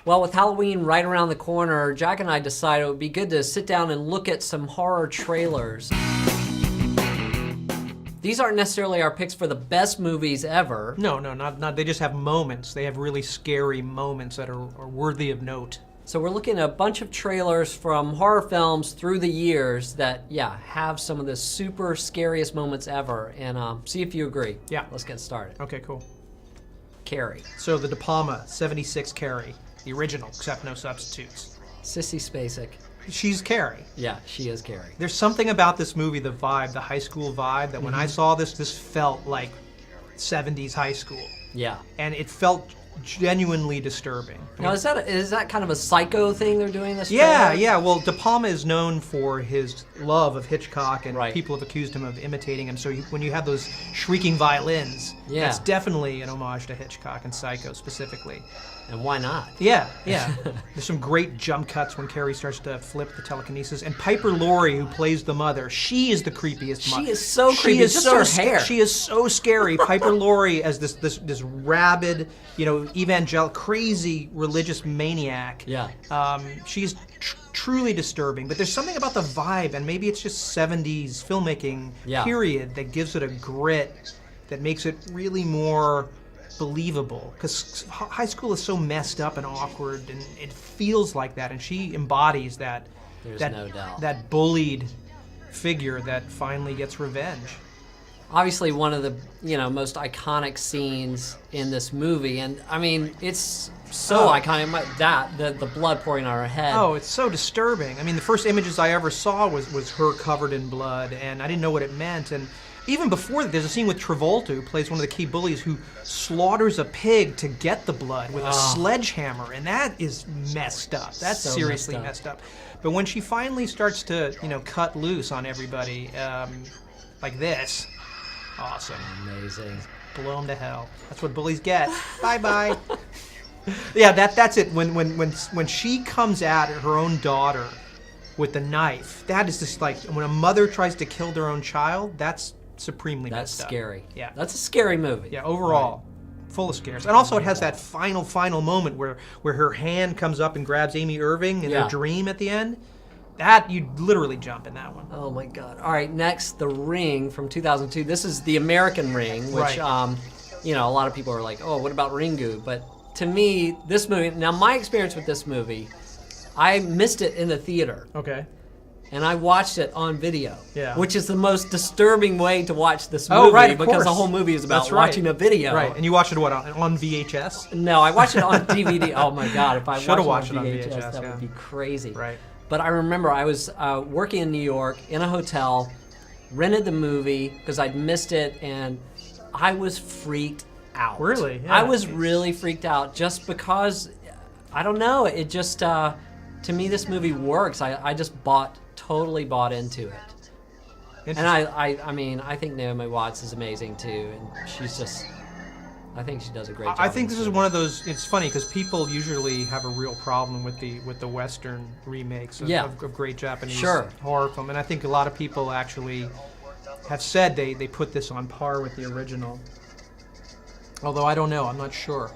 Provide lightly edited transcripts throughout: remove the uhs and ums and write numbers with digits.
Well, with Halloween right around the corner, Jack and I decided it would be good to sit down and look at some horror trailers. These aren't necessarily our picks for the best movies ever. No, not. They just have moments. They have really scary moments that are worthy of note. So we're looking at a bunch of trailers from horror films through the years that, have some of the super scariest moments ever, and see if you agree. Yeah. Let's get started. Okay, cool. Carrie. So the De Palma 76 Carrie, the original, except no substitutes. Sissy Spacek. She's Carrie. Yeah, she is Carrie. There's something about this movie, the vibe, the high school vibe, that when I saw this felt like 70s high school. Yeah. And it felt genuinely disturbing. Now, is that kind of a psycho thing they're doing this Yeah, trailer? yeah. Well, De Palma is known for his love of Hitchcock, and Right. people have accused him of imitating him. So when you have those shrieking violins, that's definitely an homage to Hitchcock and Psycho specifically. And why not? Yeah. There's some great jump cuts when Carrie starts to flip the telekinesis. And Piper Laurie, who plays the mother, she is the creepiest mother. She is so creepy. Just her hair. She is so scary. Piper Laurie as this rabid, evangelical, crazy religious maniac. Yeah. She's truly disturbing. But there's something about the vibe, and maybe it's just 70s filmmaking period that gives it a grit that makes it really more believable, because high school is so messed up and awkward, and it feels like that, and she embodies that. There's no doubt. That bullied figure that finally gets revenge. Obviously, one of the most iconic scenes in this movie, and I mean, it's so iconic that the blood pouring on her head. Oh, it's so disturbing. I mean, the first images I ever saw was her covered in blood, and I didn't know what it meant. And even before that, there's a scene with Travolta, who plays one of the key bullies, who slaughters a pig to get the blood with a sledgehammer, and that is messed up. That's So seriously messed up. But when she finally starts to, cut loose on everybody, like this, awesome. Amazing. Blow them to hell. That's what bullies get. Bye-bye. Yeah, that's it. When she comes at her own daughter with the knife, that is just like, when a mother tries to kill their own child, that's supremely messed up. That's scary. Yeah. That's a scary movie. Yeah, overall, full of scares. And also it has that final moment where her hand comes up and grabs Amy Irving in her dream at the end. That, you'd literally jump in that one. Oh my God. All right, next, The Ring from 2002. This is the American Ring, which, a lot of people are like, oh, what about Ringu? But to me, this movie, now my experience with this movie, I missed it in the theater. Okay. And I watched it on video, Yeah. which is the most disturbing way to watch this movie, because the whole movie is about watching a video. Right, and you watched it, on VHS? No, I watched it on DVD. Oh my God, if I watched it on VHS, that would be crazy. Right. But I remember I was working in New York in a hotel, rented the movie because I'd missed it, and I was freaked out. Really? Yeah. I was really freaked out just because, I don't know, it just, to me this movie works. I just totally bought into it. And I think Naomi Watts is amazing too, and she's just, I think she does a great job. I think this is one of those. It's funny because people usually have a real problem with the Western remakes of great Japanese horror film, and I think a lot of people actually have said they put this on par with the original. Although I don't know, I'm not sure.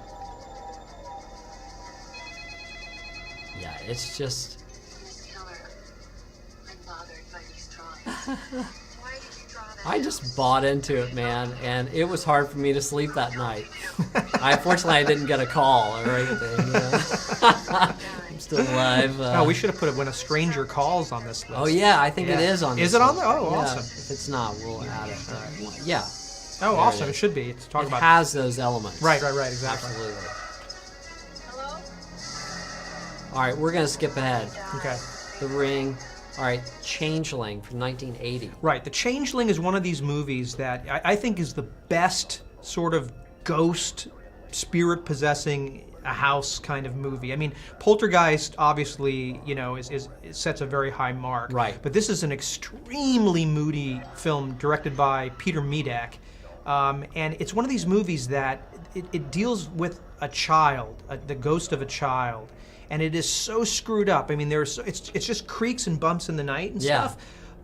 Yeah, it's just. I just bought into it, man, and it was hard for me to sleep that night. Fortunately, I didn't get a call or anything. I'm still alive. We should have put it when a stranger calls on this list. Oh yeah, I think it is on. Is this it on list. there? Oh, yeah, awesome. If it's not, we'll add it. Yeah. Oh, awesome! It should be. It's talking about. It has those elements. Right. Exactly. Absolutely. Hello. All right, we're gonna skip ahead. Okay. The Ring. All right, Changeling from 1980. Right, The Changeling is one of these movies that I think is the best sort of ghost, spirit-possessing a house kind of movie. I mean, Poltergeist obviously, sets a very high mark. Right. But this is an extremely moody film directed by Peter Medak. And it's one of these movies that it deals with a child, the ghost of a child. And it is so screwed up. I mean, it's just creaks and bumps in the night and stuff.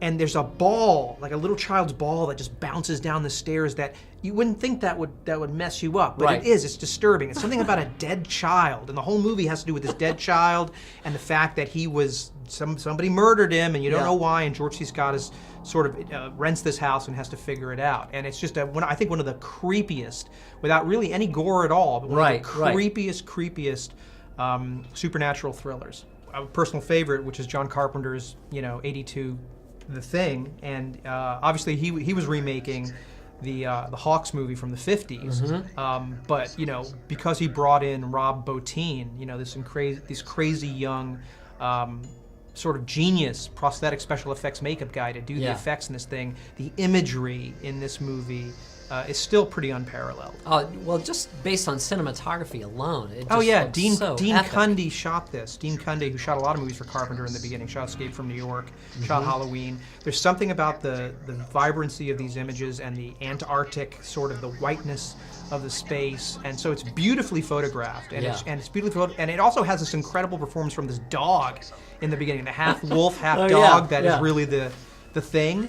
and there's a ball, like a little child's ball, that just bounces down the stairs that you wouldn't think that would mess you up, but it is. It's disturbing. It's something about a dead child, and the whole movie has to do with this dead child and the fact that he was somebody murdered him, and you don't know why. And George C. Scott is sort of rents this house and has to figure it out. And it's just I think one of the creepiest, without really any gore at all, but one of the creepiest supernatural thrillers. A personal favorite, which is John Carpenter's 82 The Thing, and obviously he was remaking the Hawks movie from the 50s, but because he brought in Rob Bottin, this crazy young sort of genius prosthetic special effects makeup guy to do the effects in this thing, the imagery in this movie is still pretty unparalleled. Well, just based on cinematography alone, it just Dean epic. Cundy shot this. Dean Cundy, who shot a lot of movies for Carpenter in the beginning, shot Escape from New York, shot Halloween. There's something about the vibrancy of these images and the Antarctic sort of the whiteness of the space, and so it's beautifully photographed, and it's beautifully and it also has this incredible performance from this dog in the beginning, the half wolf, half dog that is really the thing.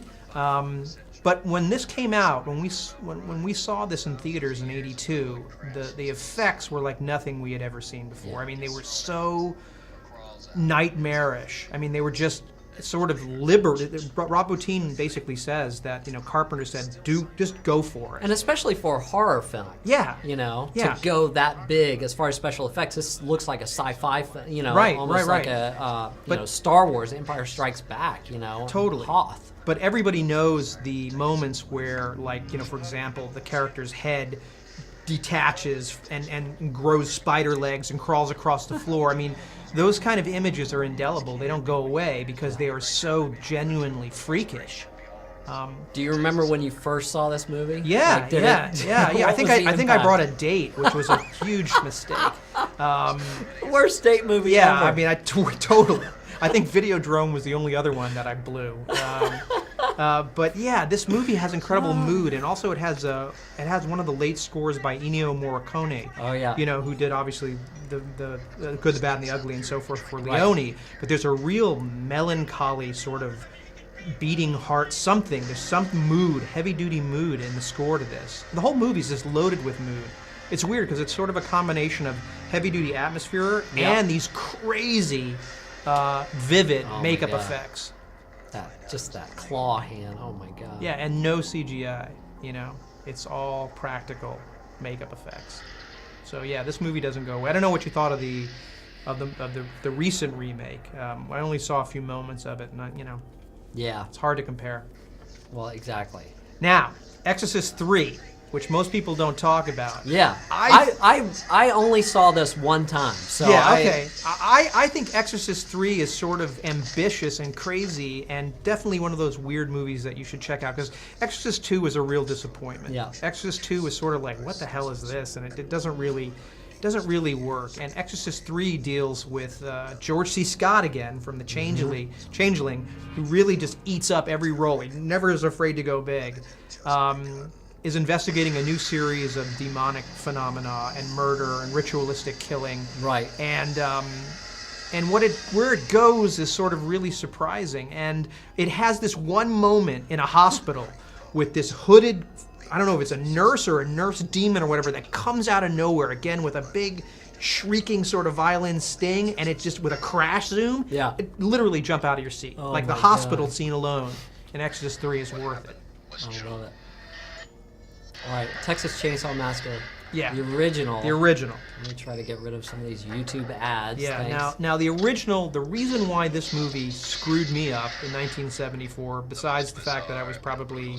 But when this came out, when we saw this in theaters in '82, the effects were like nothing we had ever seen before. I mean, they were so nightmarish. I mean, they were just sort of Rob Bottin basically says that Carpenter said, just go for it, and especially for a horror film. To go that big as far as special effects, this looks like a sci-fi, almost like a Star Wars, Empire Strikes Back, totally. Hoth. But everybody knows the moments where, for example, the character's head detaches and grows spider legs and crawls across the floor. I mean, those kind of images are indelible. They don't go away because they are so genuinely freakish. Do you remember when you first saw this movie? Yeah. I think I brought a date, which was a huge mistake. Worst date movie ever. I mean, totally. I think Videodrome was the only other one that I blew. But yeah, this movie has incredible mood, and also it has one of the late scores by Ennio Morricone. Oh yeah. Who did obviously the Good, the Bad, and the Ugly, and so forth for Leone. Right. But there's a real melancholy sort of beating heart something. There's some mood, heavy-duty mood in the score to this. The whole movie's just loaded with mood. It's weird because it's sort of a combination of heavy-duty atmosphere and these crazy, vivid makeup effects. Just that claw hand. Oh my god. Yeah, and no CGI. It's all practical makeup effects. So yeah, this movie doesn't go away. I don't know what you thought of the recent remake. I only saw a few moments of it, and it's hard to compare. Well, exactly. Now, Exorcist 3, which most people don't talk about. Yeah, I only saw this one time. So I think Exorcist 3 is sort of ambitious and crazy, and definitely one of those weird movies that you should check out, because Exorcist 2 was a real disappointment. Yeah. Exorcist 2 was sort of like, what the hell is this? And it doesn't really work. And Exorcist 3 deals with George C. Scott again from The Changeling, who really just eats up every role. He never is afraid to go big. Is investigating a new series of demonic phenomena and murder and ritualistic killing. Right. And where it goes is sort of really surprising. And it has this one moment in a hospital with this hooded, I don't know if it's a nurse or a nurse demon or whatever, that comes out of nowhere again with a big shrieking sort of violin sting, and it's just with a crash zoom. Yeah. It literally jump out of your seat. Like the hospital scene alone in Exorcist 3 is worth it. I love it. All right, Texas Chainsaw Massacre. Yeah. The original. Let me try to get rid of some of these YouTube ads. Yeah. Thanks. Now the original. The reason why this movie screwed me up in 1974, besides the fact that I was probably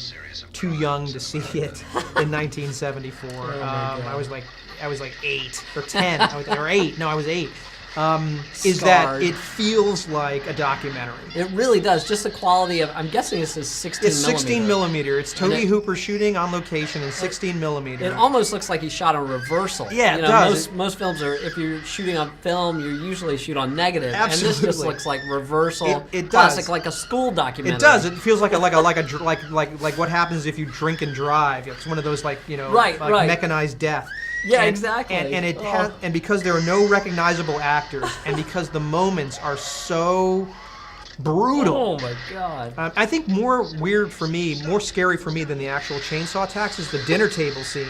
too young to see it in 1974. I was like 8 or 10 or 8. No, I was 8. Is that it feels like a documentary. It really does. Just the quality of, I'm guessing this is 16 It's 16 millimeter. It's Tobe Hooper shooting on location in 16 millimeter. It almost looks like he shot on reversal. Yeah, it does. Most films are, if you're shooting on film, you usually shoot on negative. Absolutely. And this just looks like reversal. It classic, does. like a school documentary. It does. It feels like what happens if you drink and drive. It's one of those mechanized death. Yeah, exactly. And because there are no recognizable actors, and because the moments are so brutal. Oh my God. I think more scary for me than the actual chainsaw attacks is the dinner table scene,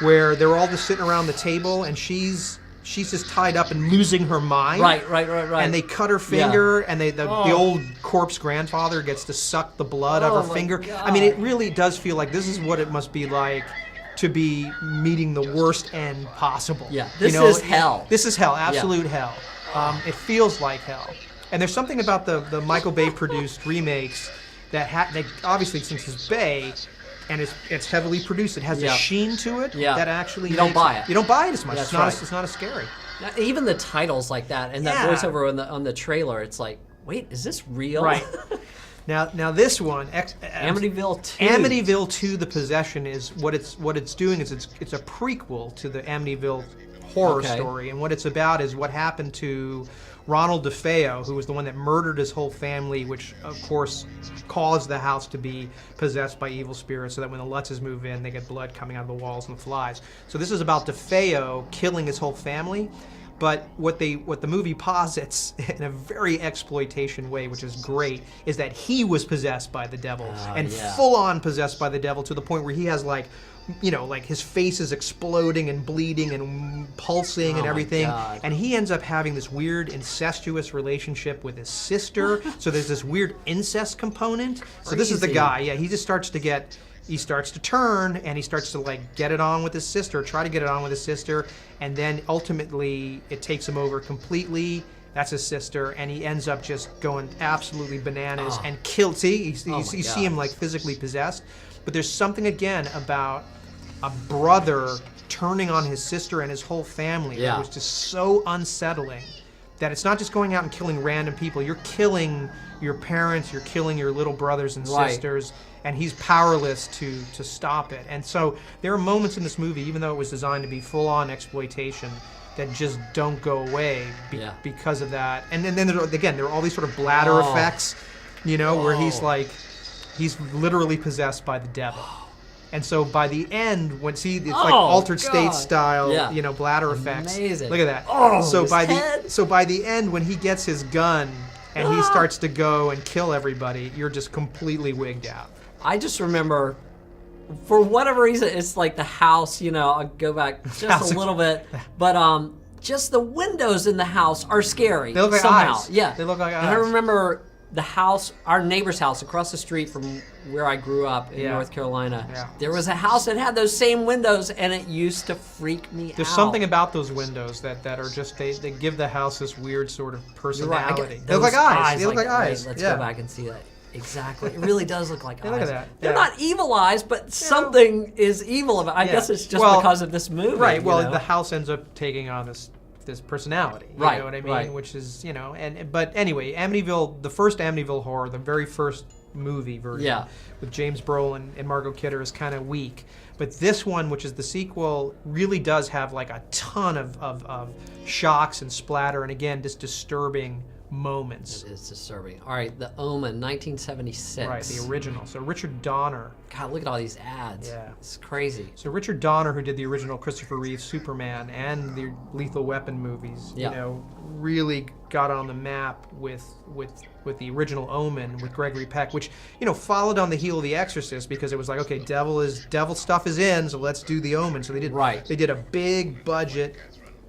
where they're all just sitting around the table and she's just tied up and losing her mind. Right. And they cut her finger, and the old corpse grandfather gets to suck the blood of her finger. God. I mean, it really does feel like this is what it must be like to be meeting the worst end possible. Yeah, this is hell. This is hell, absolute hell. It feels like hell. And there's something about the Michael Bay produced remakes that obviously, since it's Bay and it's heavily produced, it has a sheen to it that actually you don't buy it. You don't buy it as much. That's It's not as scary. Now, even the titles like that and that voiceover on the trailer, it's like, wait, is this real? Right. Now this one, Amityville 2. Amityville 2: The Possession is what it's doing is it's a prequel to the Amityville horror story, and what it's about is what happened to Ronald DeFeo, who was the one that murdered his whole family, which of course caused the house to be possessed by evil spirits, so that when the Lutzes move in, they get blood coming out of the walls and the flies. So this is about DeFeo killing his whole family. But what the movie posits in a very exploitation way, which is great, is that he was possessed by the devil and full on possessed by the devil to the point where he has like his face is exploding and bleeding and pulsing and everything. And he ends up having this weird incestuous relationship with his sister. So there's this weird incest component. So this is the guy. Yeah, he just starts to turn, and he starts to like get it on with his sister, try to get it on with his sister, and then ultimately it takes him over completely. That's his sister, and he ends up just going absolutely bananas and killed. See, you see him like physically possessed, but there's something again about a brother turning on his sister and his whole family that was just so unsettling. That it's not just going out and killing random people. You're killing your parents. You're killing your little brothers and sisters. And he's powerless to stop it. And so there are moments in this movie, even though it was designed to be full-on exploitation, that just don't go away because of that. And then there are all these sort of bladder effects, where he's literally possessed by the devil. And so by the end, it's like altered state style, bladder effects. Amazing. Look at that. So by the end, when he gets his gun and he starts to go and kill everybody, you're just completely wigged out. I just remember, for whatever reason, it's like the house, I'll go back just a little bit, but just the windows in the house are scary. They look like somehow. eyes. Yeah. They look like eyes. And I remember the house, our neighbor's house across the street from where I grew up in North Carolina. Yeah. There was a house that had those same windows, and it used to freak me out. There's something about those windows that are just, they give the house this weird sort of personality. They look like eyes. They look like eyes. Let's go back and see that. Exactly. It really does look like eyes. Look at that. They're not evil eyes, but something is evil about it. I guess it's just because of this movie. Right. Well, the house ends up taking on this personality. You know what I mean? Right. Which is, but anyway, Amityville, the first Amityville horror, the very first movie version with James Brolin and Margot Kidder is kind of weak. But this one, which is the sequel, really does have like a ton of shocks and splatter, and again, just disturbing moments. It is disturbing. All right, The Omen, 1976. Right, the original. So Richard Donner. God, look at all these ads. Yeah. It's crazy. So Richard Donner, who did the original Christopher Reeve Superman and the Lethal Weapon movies, really got on the map with the original Omen with Gregory Peck, which, followed on the heel of The Exorcist, because it was like, okay, devil stuff is in, so let's do The Omen. So they did a big budget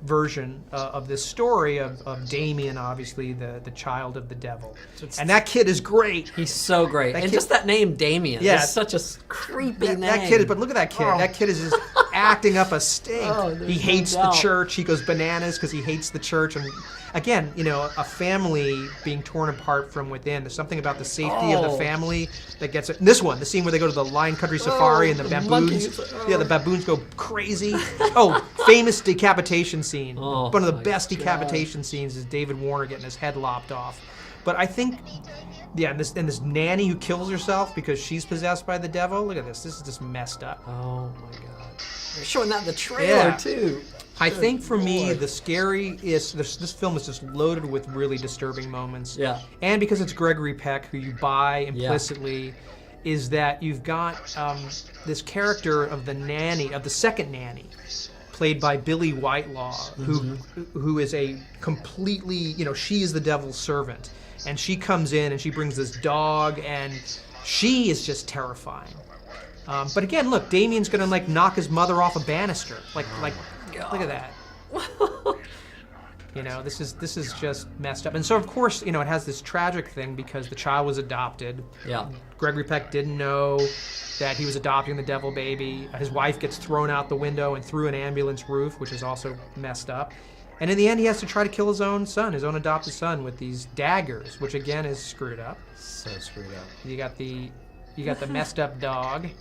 version of this story of Damien, obviously the child of the devil, and that kid is great. He's so great, and just that name Damien is such a creepy name. That kid, but look at that kid. That kid is just acting up a stink. He hates the church. He goes bananas because he hates the church. And again, a family being torn apart from within. There's something about the safety of the family that gets it. This one, the scene where they go to the Lion Country Safari and the baboons. The baboons go crazy. Famous decapitation scene. One of the best decapitation scenes is David Warner getting his head lopped off. But I think, and this nanny who kills herself because she's possessed by the devil. Look at this. This is just messed up. Oh my God. They're showing that in the trailer too. I think for me, the scariest, this film is just loaded with really disturbing moments. Yeah. And because it's Gregory Peck, who you buy implicitly, is that you've got this character of the nanny, of the second nanny, played by Billy Whitelaw, who is a completely, she is the devil's servant. And she comes in and she brings this dog, and she is just terrifying. But again, look, Damien's going to knock his mother off a banister. Look at that. This is just messed up. And so, of course, it has this tragic thing because the child was adopted. Yeah. Gregory Peck didn't know that he was adopting the devil baby. His wife gets thrown out the window and through an ambulance roof, which is also messed up. And in the end, he has to try to kill his own son, his own adopted son, with these daggers, which again is screwed up. So screwed up. You got the messed up dog. I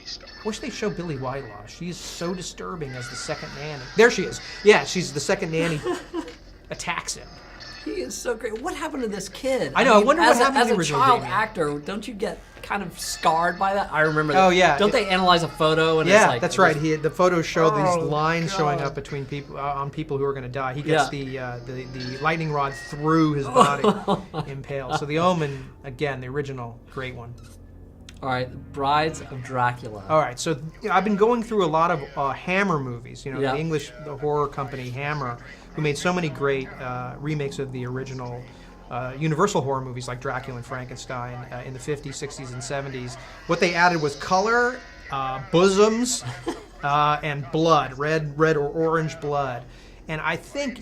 wish they show Billy Whitelaw. She's so disturbing as the second nanny. There she is. Yeah, she's the second nanny. Attacks him. He is so great. What happened to this kid? I know. I wonder what happened to the original original As a child Damien. actor, don't you get kind of scarred by that? I remember that. Oh, yeah. Don't they analyze a photo and it's Yeah, like... that's right. The photos show these lines God. showing up between people on people who are going to die. He gets the lightning rod through his body, impaled. So The Omen, again, the original, great one. All right, Brides of Dracula. All right, so I've been going through a lot of Hammer movies. Yeah. The horror company Hammer, who made so many great remakes of the original Universal horror movies like Dracula and Frankenstein in the 50s, 60s, and 70s. What they added was color, bosoms, and blood, red or orange blood. And I think,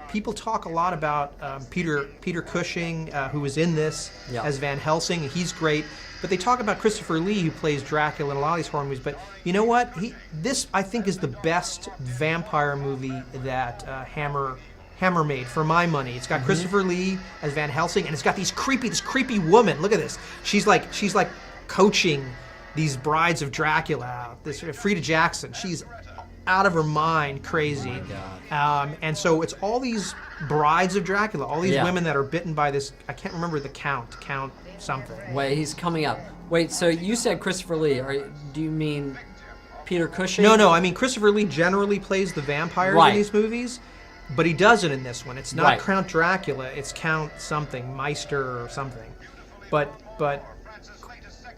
people talk a lot about Peter Cushing, who was in this as Van Helsing. He's great. But they talk about Christopher Lee, who plays Dracula in a lot of these horror movies. But you know what? This, I think, is the best vampire movie that Hammer made, for my money. It's got Christopher Lee as Van Helsing, and it's got this creepy woman. Look at this. She's like coaching these brides of Dracula out. This Frida Jackson. She's out of her mind, crazy. Oh my God. And so it's all these brides of Dracula, all these Yeah. women that are bitten by this. I can't remember the count something. Wait, he's coming up. Wait, so you said Christopher Lee. Do you mean Peter Cushing? No. I mean, Christopher Lee generally plays the vampires Right. in these movies, but he doesn't in this one. It's not Right. Count Dracula. It's Count something, Meister or something. But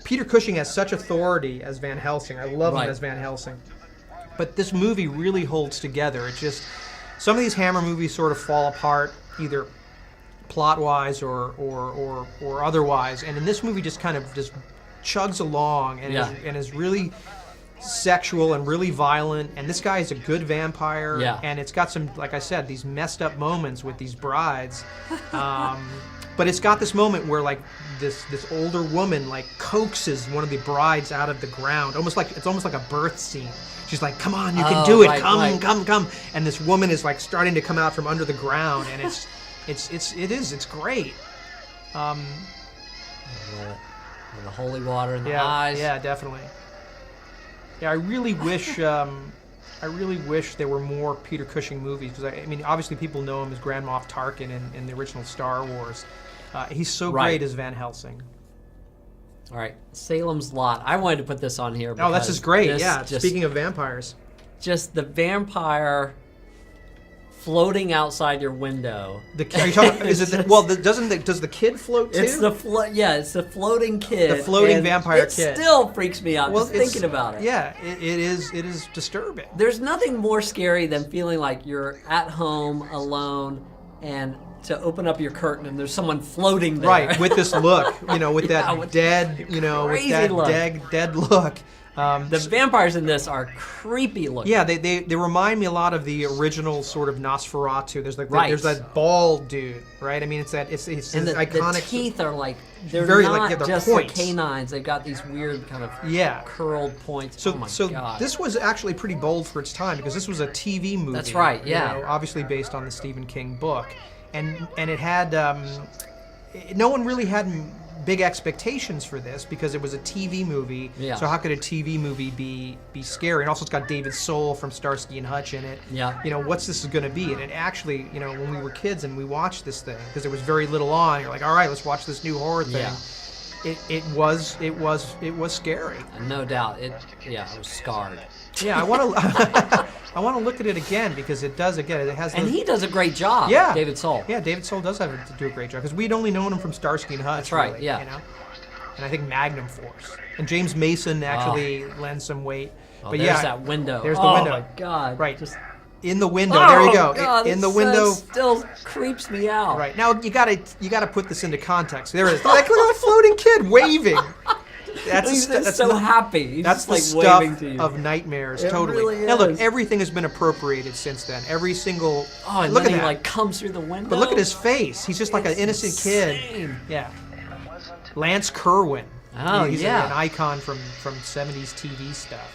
Peter Cushing has such authority as Van Helsing. I love him Right. as Van Helsing. But this movie really holds together. It's just some of these Hammer movies sort of fall apart, either plot-wise or otherwise. And in this movie, just kind of just chugs along and is really sexual and really violent. And this guy is a good vampire. Yeah. And it's got some, like I said, these messed up moments with these brides. But it's got this moment where this older woman coaxes one of the brides out of the ground, almost like a birth scene. She's like, "Come on, you can do it! Right, come, right. come!" And this woman is starting to come out from under the ground, and it's great. With the holy water in the eyes. Yeah, definitely. Yeah, I really wish there were more Peter Cushing movies, because I mean, obviously people know him as Grand Moff Tarkin in the original Star Wars. He's so great as Van Helsing. All right, Salem's Lot. I wanted to put this on here. Oh, that's just great. Just, Speaking of vampires, just the vampire floating outside your window. are you talking? Is it? Does the kid float too? It's the it's the floating kid. The floating and vampire it kid. Still freaks me out just it's- thinking about it. Yeah, it is disturbing. There's nothing more scary than feeling like you're at home alone and to open up your curtain and there's someone floating there. Right, with this look, with Yeah, that with dead, crazy with that look. dead look. The vampires in this are creepy looking. Yeah, they remind me a lot of the original sort of Nosferatu. There's Right. there's that bald dude, right? I mean, it's and this the iconic. teeth are they're very, not they're just points. the canines. They've got these weird kind of curled points. So, oh my so God. this was actually pretty bold for its time, because this was a TV movie. That's right, yeah. Obviously based on the Stephen King book, and it had no one really had big expectations for this because it was a TV movie. Yeah. So how could a TV movie be scary? And also it's got David Soul from Starsky and Hutch in it. Yeah. What's this going to be? And it actually, when we were kids and we watched this thing, because there was very little on, you're like, all right, let's watch this new horror thing. Yeah. It was scary. No doubt. I was scarred. Yeah, I want to I want to look at it again, because it does again. It has And he does a great job. Yeah. David Soul. Yeah, David Soul does have to do a great job, because we'd only known him from Starsky and Hutch. That's right, really, yeah. And I think Magnum Force. And James Mason actually lends some weight. Oh, But there's yeah, that window. There's the window. Oh my God. Right. Just In the window. There you go. God, in the window. Still creeps me out. Right. Now you gotta put this into context. There it is. Like, look at a floating kid waving. That's so happy. He's that's just, the like, stuff waving to you. of nightmares. It Totally. really Now look, is. everything has been appropriated since then. Every single. Oh, and look then at he that. like comes through the window. But look at his face. He's just like an innocent insane. kid. Yeah. Lance Kerwin. Oh, He's yeah. an icon from 70s TV stuff.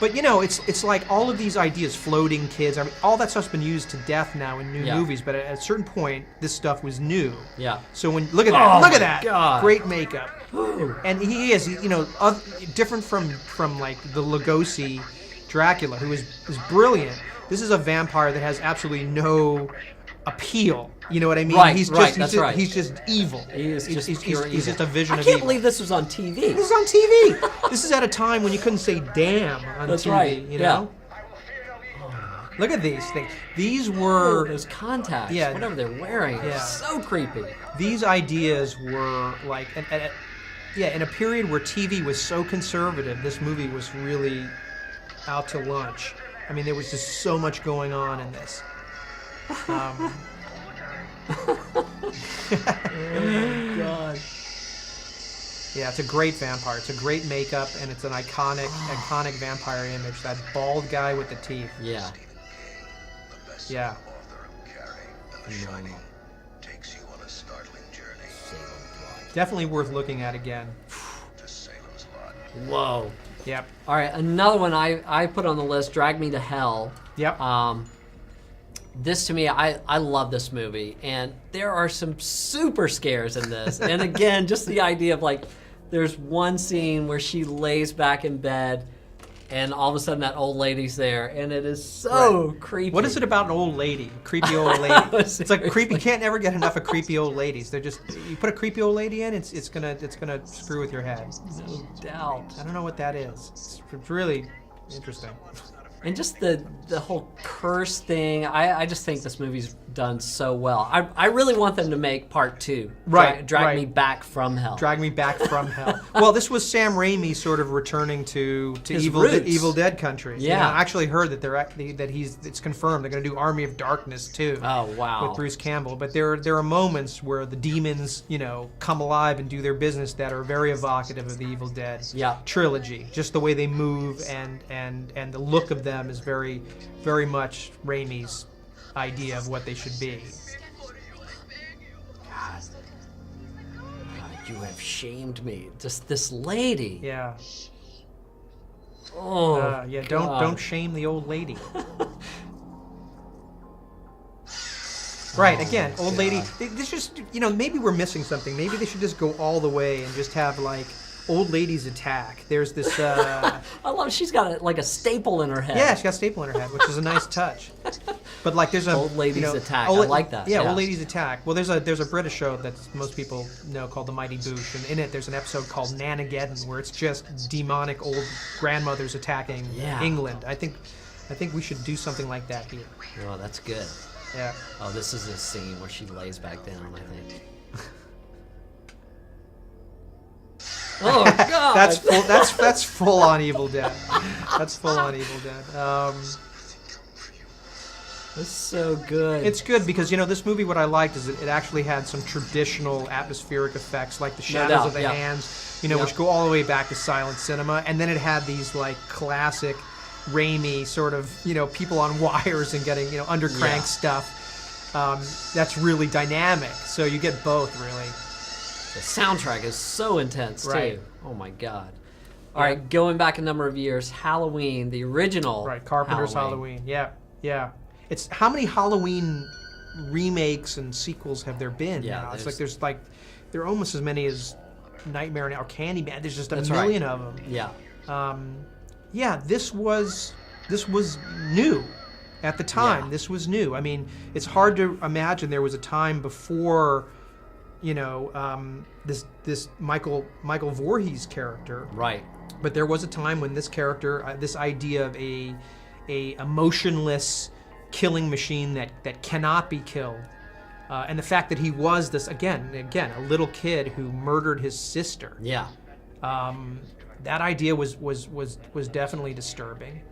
But you know, it's like all of these ideas, floating kids. I mean, all that stuff's been used to death now in new movies. But at a certain point, this stuff was new. Yeah. So when look at that, look at that, God. great makeup. And he is, you know, different from like the Lugosi Dracula, who is brilliant. This is a vampire that has absolutely no appeal. You know what I mean? Right, he's right, just, that's he's just evil. He is just pure he's just a vision I of can't evil. believe this was on TV. This is on TV. This is at a time when you couldn't say damn on That's TV. right, You know? Look at these things. These were Those contacts, Yeah. whatever they're wearing. Yeah. It's so creepy. these ideas were like, in a period where TV was so conservative, this movie was really out to lunch. I mean, there was just so much going on in this. Oh God. Yeah, it's a great vampire. It's a great makeup, and it's an iconic vampire image. That bald guy with the teeth. Yeah. Yeah. Definitely worth looking at again. Whoa. Yep. All right, another one I put on the list, Drag Me to Hell. Yep. This to me, I love this movie, and there are some super scares in this. And again, just the idea of like, there's one scene where she lays back in bed, and all of a sudden that old lady's there, and it is so creepy. What is it about an old lady? Creepy old lady. It's like creepy. You can't ever get enough of creepy old ladies. They're just, you put a creepy old lady in, it's gonna screw with your head. No doubt. I don't know what that is. It's really interesting. And just the whole curse thing, I just think this movie's done so well. I really want them to make part 2. Right, Drag right. Me Back from Hell. Drag Me Back from Hell. Well, this was Sam Raimi sort of returning to His Evil roots. Dead country. Yeah. You know, I actually heard that it's confirmed they're going to do Army of Darkness too. Oh, wow. With Bruce Campbell. But there are moments where the demons, you know, come alive and do their business that are very evocative of the Evil Dead trilogy. Just the way they move and the look of them is very, very much Raimi's idea of what they should be. God, you have shamed me. Just this lady. Yeah. Oh, Yeah. God. Don't shame the old lady. Right, again, old lady. This just, you know, maybe we're missing something. Maybe they should just go all the way and just have like old ladies attack. There's this. I love. She's got like a staple in her head. Yeah, she's got a staple in her head, which is a nice touch. But like, there's a Old Ladies Attack. I like that. Yeah, Yeah. Old Ladies Attack. Well, there's a British show that most people know called The Mighty Boosh, and in it there's an episode called Nanageddon, where it's just demonic old grandmothers attacking England. I think we should do something like that here. Oh, that's good. Yeah. Oh, this is a scene where she lays back down, I think. Oh God! That's full on Evil Dead. That's full on Evil Dead. It's so good. It's good because, you know, this movie, what I liked is it actually had some traditional atmospheric effects, like the shadows of the hands, you know, which go all the way back to silent cinema, and then it had these like classic Raimi sort of, you know, people on wires and getting, you know, under crank stuff. That's really dynamic. So you get both, really. The soundtrack is so intense Right. too. Oh my God! All right, going back a number of years, Halloween, the original. Right, Carpenter's Halloween. Yeah. It's how many Halloween remakes and sequels have there been now? It's like there are almost as many as Nightmare or Candyman. There's just a million of them. Yeah. This was new at the time. Yeah. This was new. I mean, it's hard to imagine there was a time before, you know, this Michael Voorhees character. Right. But there was a time when this character, this idea of a emotionless killing machine that cannot be killed, and the fact that he was this again a little kid who murdered his sister. Yeah. That idea was definitely disturbing,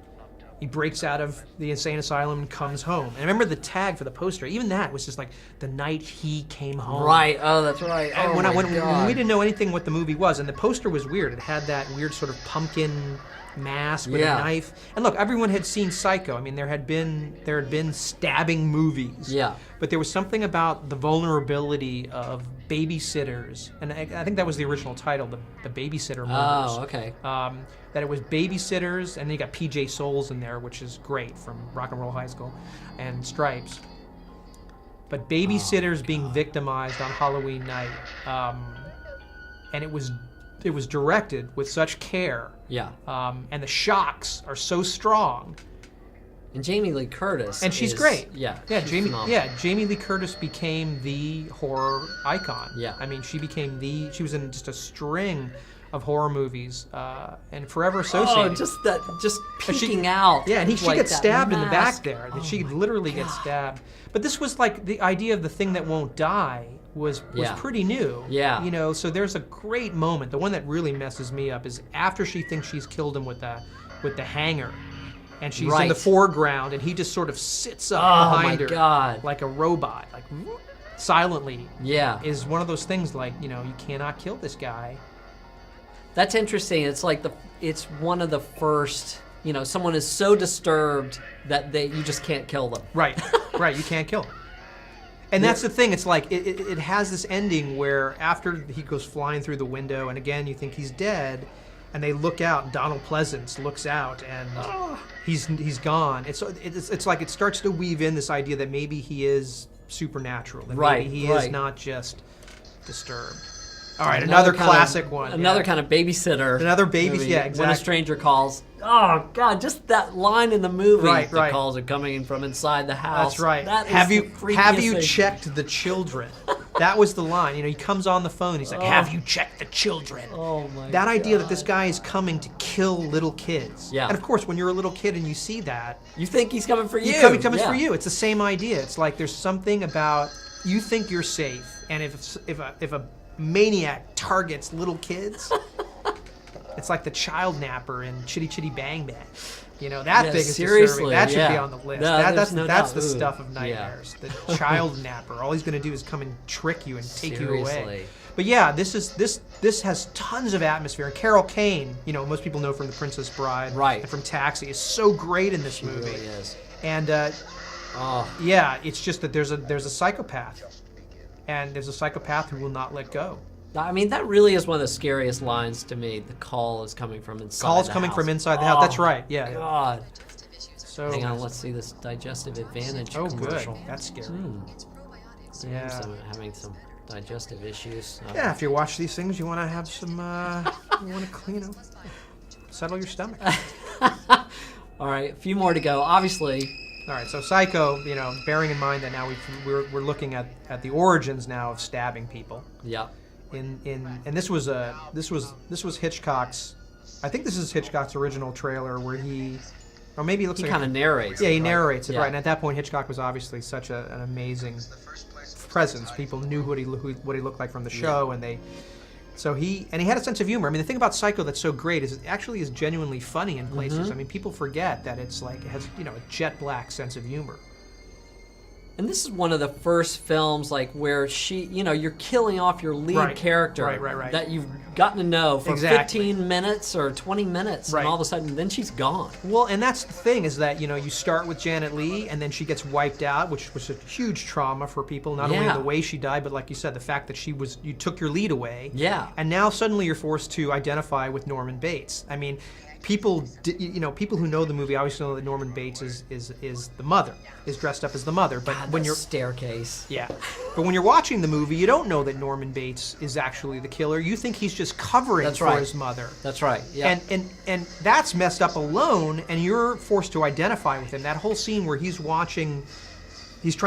He breaks out of the insane asylum and comes home. And I remember the tag for the poster. Even that was just like the night he came home. Right. Oh, that's right. And Oh, when God. we didn't know anything what the movie was, and the poster was weird. It had that weird sort of pumpkin mask with a knife. And look, everyone had seen Psycho. I mean, there had been stabbing movies. Yeah. But there was something about the vulnerability of babysitters, and I think that was the original title, the babysitter murders. Oh, okay. That it was babysitters, and then you got PJ Souls in there, which is great, from Rock and Roll High School, and Stripes. But babysitters being victimized on Halloween night, and it was directed with such care. Yeah. And the shocks are so strong. And Jamie Lee Curtis. And she's great. Yeah. Jamie Lee Curtis became the horror icon. Yeah. I mean, she was in just a string of horror movies, and forever associated. Oh, just peeking out. Yeah, and she like gets that stabbed in the back mask. there. Oh She my literally gets stabbed. But this was like the idea of the thing that won't die was pretty new. Yeah. You know, so there's a great moment. The one that really messes me up is after she thinks she's killed him with the hanger. And she's in the foreground, and he just sort of sits up behind her God. like a robot, like silently. Yeah. Is one of those things like, you know, you cannot kill this guy. That's interesting. It's like it's one of the first, you know, someone is so disturbed that you just can't kill them. Right, right, you can't kill him. And that's the thing, it's like, it has this ending where after he goes flying through the window, and again, you think he's dead, and they look out, and Donald Pleasance looks out, and he's gone. It's like it starts to weave in this idea that maybe he is supernatural, that maybe he is not just disturbed. All right, another classic one. Another kind of babysitter. Another babysitter, yeah, exactly. When a stranger calls. Oh, God, just that line in the movie. Right, the calls are coming in from inside the house. That's right. That have is you the freakiest thing. checked the children? That was the line. You know, he comes on the phone. He's like, "Have you checked the children?" Oh my! That idea that this guy is coming to kill little kids. Yeah. And of course, when you're a little kid and you see that, you think he's coming for you. He's coming for you. It's the same idea. It's like there's something about you think you're safe, and if a maniac targets little kids, it's like the child napper in Chitty Chitty Bang Bang. You know, that thing is disturbing. That should be on the list. No, that's the stuff of nightmares. Yeah. The child napper. All he's going to do is come and trick you and take you away. But yeah, this has tons of atmosphere. And Carol Kane, you know, most people know from The Princess Bride, and from Taxi, is so great in this movie. Really is. And yeah, it's just that there's a psychopath, and there's a psychopath who will not let go. I mean, that really is one of the scariest lines to me. The call is coming from inside the house. From inside the house. That's right. Yeah. God. So hang on, let's see this digestive advantage commercial. Good. That's scary. Yeah. Having some digestive issues. Yeah, if you watch these things, you want to have some, you want to, settle your stomach. All right, a few more to go. Obviously. All right, so Psycho, you know, bearing in mind that now we're looking at the origins now of stabbing people. Yeah. And this was Hitchcock's. I think this is Hitchcock's original trailer where or maybe it looks like he kind of narrates. Yeah, he narrates it, right. And at that point, Hitchcock was obviously such an amazing presence. People knew what he looked like from the show, and he had a sense of humor. I mean, the thing about Psycho that's so great is it actually is genuinely funny in places. Mm-hmm. I mean, people forget that it has a jet black sense of humor. And this is one of the first films where you're killing off your lead character that you've gotten to know for 15 minutes or 20 minutes, and all of a sudden, then she's gone. Well, and that's the thing is that, you start with Janet Leigh, and then she gets wiped out, which was a huge trauma for people, not only the way she died, but like you said, the fact that you took your lead away. Yeah. And now suddenly you're forced to identify with Norman Bates. I mean, people who know the movie obviously know that Norman Bates is the mother, is dressed up as the mother. But when you're staircase, but when you're watching the movie, you don't know that Norman Bates is actually the killer. You think he's just covering for his mother. That's right. Yeah. And that's messed up alone, and you're forced to identify with him. That whole scene where he's trying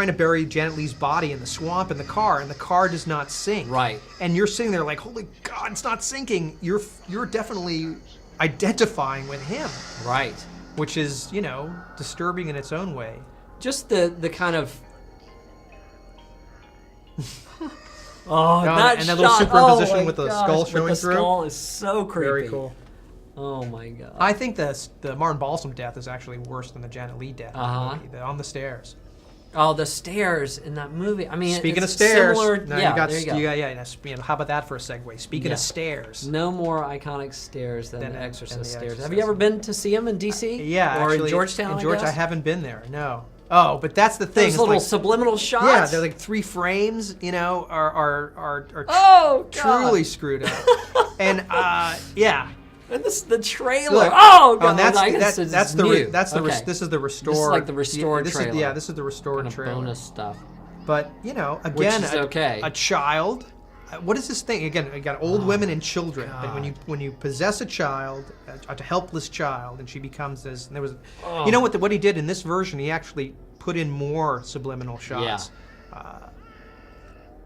to bury Janet Leigh's body in the swamp in the car, and the car does not sink. Right. And you're sitting there like, holy God, it's not sinking. You're definitely identifying with him, right? Which is, disturbing in its own way. Just the kind of that little superimposition with the skull showing the through. Skull is so creepy. Very cool. Oh my god. I think the Martin Balsam death is actually worse than the Janet Leigh death in the movie, on the stairs. Oh, the stairs in that movie. I mean, speaking of stairs, similar, no, yeah, how about that for a segue? Speaking of stairs, no more iconic stairs than the Exorcist stairs. Exorcist. Have you ever been to see them in DC? Yeah, or actually, in Georgetown? I haven't been there. No. Oh, but that's the thing. Those little subliminal shots. Yeah, they're like 3 frames. Are truly screwed up. And yeah. And the trailer. Look, oh god! This is the restored. This is like the restored trailer. This is the restored trailer. Bonus stuff. But again, which is okay. A child. What is this thing again? You got old women and children. God. But when you possess a child, a helpless child, and she becomes this. And there was, you know what he did in this version? He actually put in more subliminal shots. Yeah.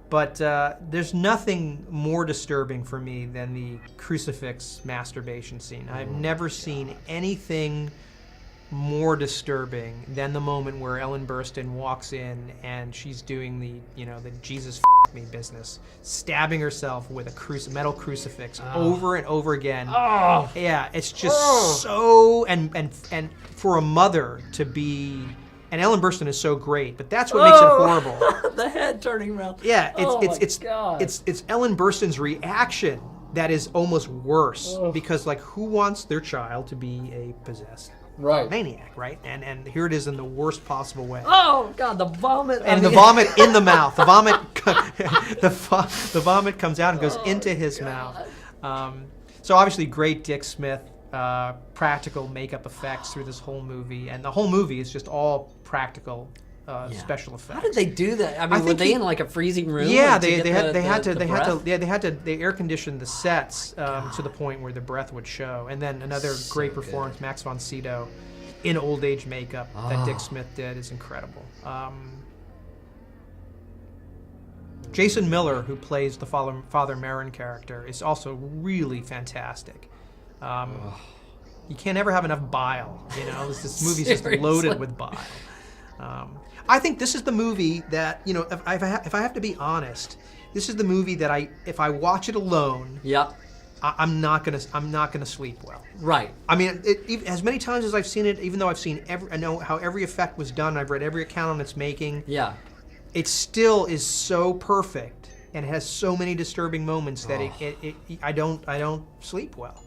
But there's nothing more disturbing for me than the crucifix masturbation scene. I've never seen anything more disturbing than the moment where Ellen Burstyn walks in and she's doing the Jesus f*** me business, stabbing herself with a metal crucifix over and over again. Oh. Yeah, it's just so and for a mother to be. And Ellen Burstyn is so great, but that's what makes it horrible. The head turning around. Yeah, it's Ellen Burstyn's reaction that is almost worse because who wants their child to be a possessed maniac, right? And here it is in the worst possible way. Oh god, the vomit. And the vomit in the mouth. The vomit the vomit comes out and goes into his mouth. So obviously great Dick Smith. Practical makeup effects through this whole movie, and the whole movie is just all practical special effects. How did they do that? I mean, were they in a freezing room? Yeah, they had to air condition the sets to the point where the breath would show, and then another great performance, Max von Sydow, in old age makeup that Dick Smith did is incredible. Jason Miller, who plays the Father Merrin character, is also really fantastic. You can't ever have enough bile, This movie's just loaded with bile. I think this is the movie that, if I have to be honest, this is the movie that if I watch it alone, I'm not gonna sleep well. Right. I mean, as many times as I've seen it, even though I know how every effect was done, I've read every account on its making. Yeah. It still is so perfect, and it has so many disturbing moments that I don't sleep well.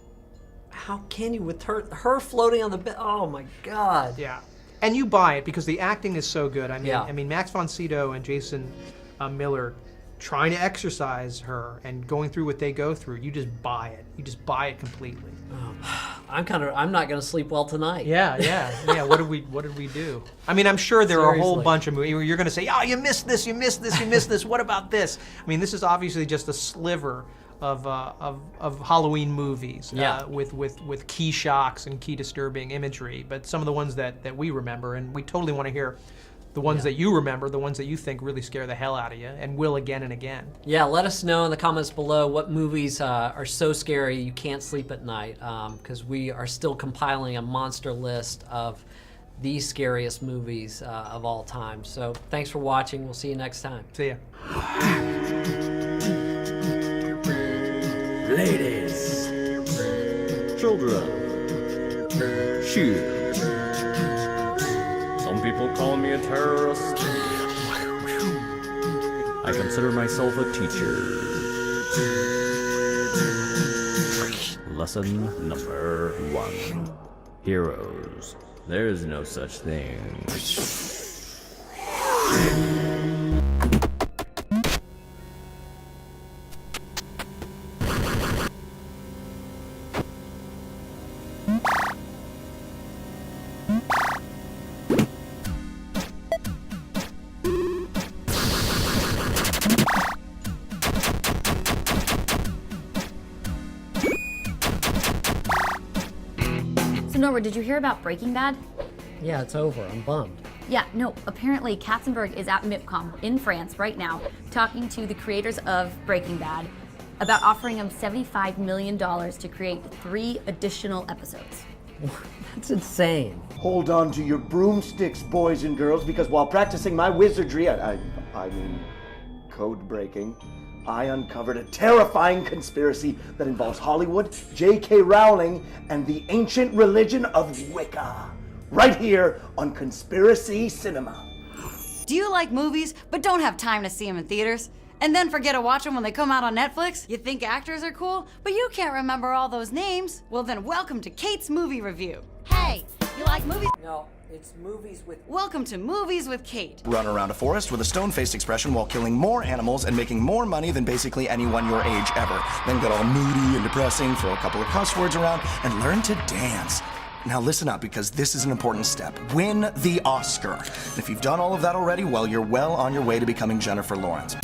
How can you with her floating on the bed? Oh my god. Yeah, and you buy it because the acting is so good. I mean, Max von Sydow and Jason Miller trying to exorcise her and going through what they go through. You just buy it. You just buy it completely. I'm not going to sleep well tonight. Yeah. What did we do? I mean, I'm sure there are a whole bunch of movies where you're going to say, "Oh, you missed this. What about this?" I mean, this is obviously just a sliver of Halloween movies with key shocks and key disturbing imagery, but some of the ones that we remember, and we totally want to hear the ones that you remember, the ones that you think really scare the hell out of you and will again and again. Yeah, let us know in the comments below what movies are so scary you can't sleep at night, because we are still compiling a monster list of the scariest movies of all time. So thanks for watching. We'll see you next time. See ya. Ladies, children, shoes. Some people call me a terrorist. I consider myself a teacher. Lesson number 1. Heroes. There is no such thing. Nora, did you hear about Breaking Bad? Yeah, it's over. I'm bummed. Yeah, no, apparently Katzenberg is at MIPCOM in France right now talking to the creators of Breaking Bad about offering them $75 million to create 3 additional episodes. That's insane. Hold on to your broomsticks, boys and girls, because while practicing my wizardry, I mean code breaking, I uncovered a terrifying conspiracy that involves Hollywood, J.K. Rowling, and the ancient religion of Wicca. Right here on Conspiracy Cinema. Do you like movies but don't have time to see them in theaters? And then forget to watch them when they come out on Netflix? You think actors are cool, but you can't remember all those names? Well then welcome to Kate's Movie Review. Hey, you like movies? No, it's movies with... Welcome to Movies with Kate. Run around a forest with a stone-faced expression while killing more animals and making more money than basically anyone your age ever. Then get all moody and depressing, throw a couple of cuss words around, and learn to dance. Now listen up, because this is an important step. Win the Oscar. And if you've done all of that already, well, you're well on your way to becoming Jennifer Lawrence.